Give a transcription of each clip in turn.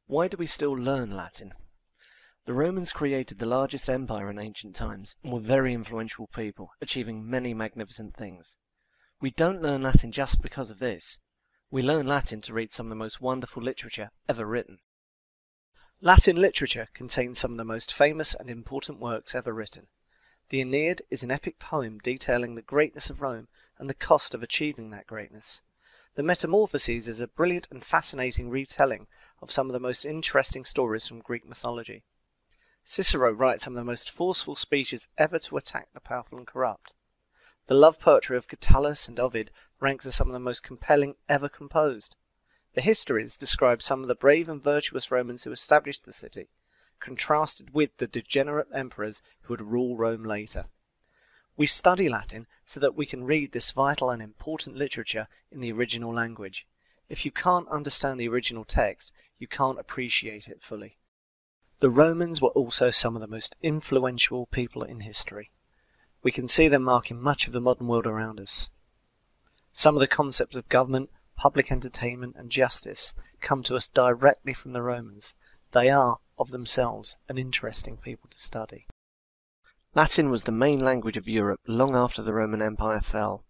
Why do we still learn Latin? The Romans created the largest empire in ancient times and were very influential people, achieving many magnificent things. We don't learn Latin just because of this. We learn Latin to read some of the most wonderful literature ever written. Latin literature contains some of the most famous and important works ever written. The Aeneid is an epic poem detailing the greatness of Rome and the cost of achieving that greatness. The Metamorphoses is a brilliant and fascinating retelling of some of the most interesting stories from Greek mythology. Cicero writes some of the most forceful speeches ever to attack the powerful and corrupt. The love poetry of Catullus and Ovid ranks as some of the most compelling ever composed. The histories describe some of the brave and virtuous Romans who established the city, contrasted with the degenerate emperors who would rule Rome later. We study Latin so that we can read this vital and important literature in the original language. If you can't understand the original text, you can't appreciate it fully. The Romans were also some of the most influential people in history. We can see them marking much of the modern world around us. Some of the concepts of government, public entertainment and justice come to us directly from the Romans. They are, of themselves, an interesting people to study. Latin was the main language of Europe long after the Roman Empire fell.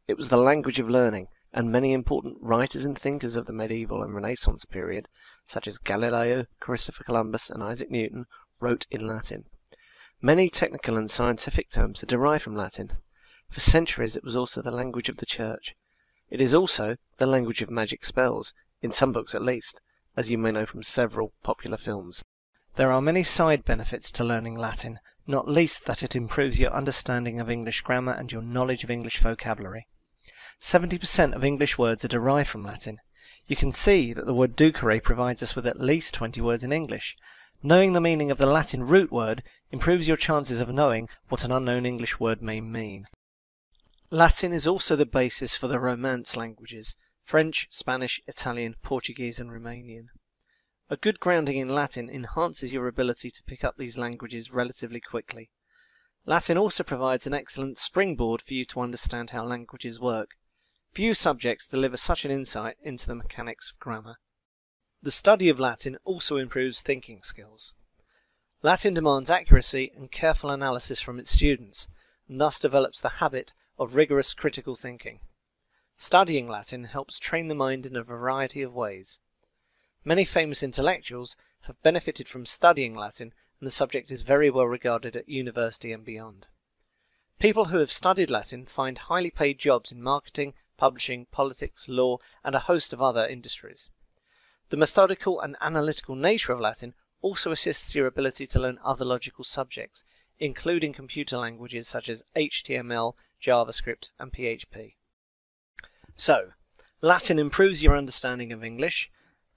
It was the language of learning, and many important writers and thinkers of the medieval and Renaissance period, such as Galileo, Christopher Columbus and Isaac Newton, wrote in Latin. Many technical and scientific terms are derived from Latin. For centuries it was also the language of the Church. It is also the language of magic spells, in some books at least, as you may know from several popular films. There are many side benefits to learning Latin, not least that it improves your understanding of English grammar and your knowledge of English vocabulary. 70% of English words are derived from Latin. You can see that the word ducere provides us with at least 20 words in English. Knowing the meaning of the Latin root word improves your chances of knowing what an unknown English word may mean. Latin is also the basis for the Romance languages, French, Spanish, Italian, Portuguese and Romanian. A good grounding in Latin enhances your ability to pick up these languages relatively quickly. Latin also provides an excellent springboard for you to understand how languages work. Few subjects deliver such an insight into the mechanics of grammar. The study of Latin also improves thinking skills. Latin demands accuracy and careful analysis from its students, and thus develops the habit of rigorous critical thinking. Studying Latin helps train the mind in a variety of ways. Many famous intellectuals have benefited from studying Latin, and the subject is very well regarded at university and beyond. People who have studied Latin find highly paid jobs in marketing, publishing, politics, law, and a host of other industries. The methodical and analytical nature of Latin also assists your ability to learn other logical subjects, including computer languages such as HTML, JavaScript, and PHP. So, Latin improves your understanding of English.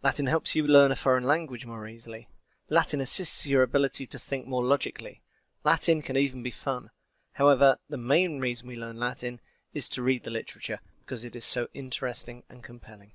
Latin helps you learn a foreign language more easily. Latin assists your ability to think more logically. Latin can even be fun. However, the main reason we learn Latin is to read the literature, because it is so interesting and compelling.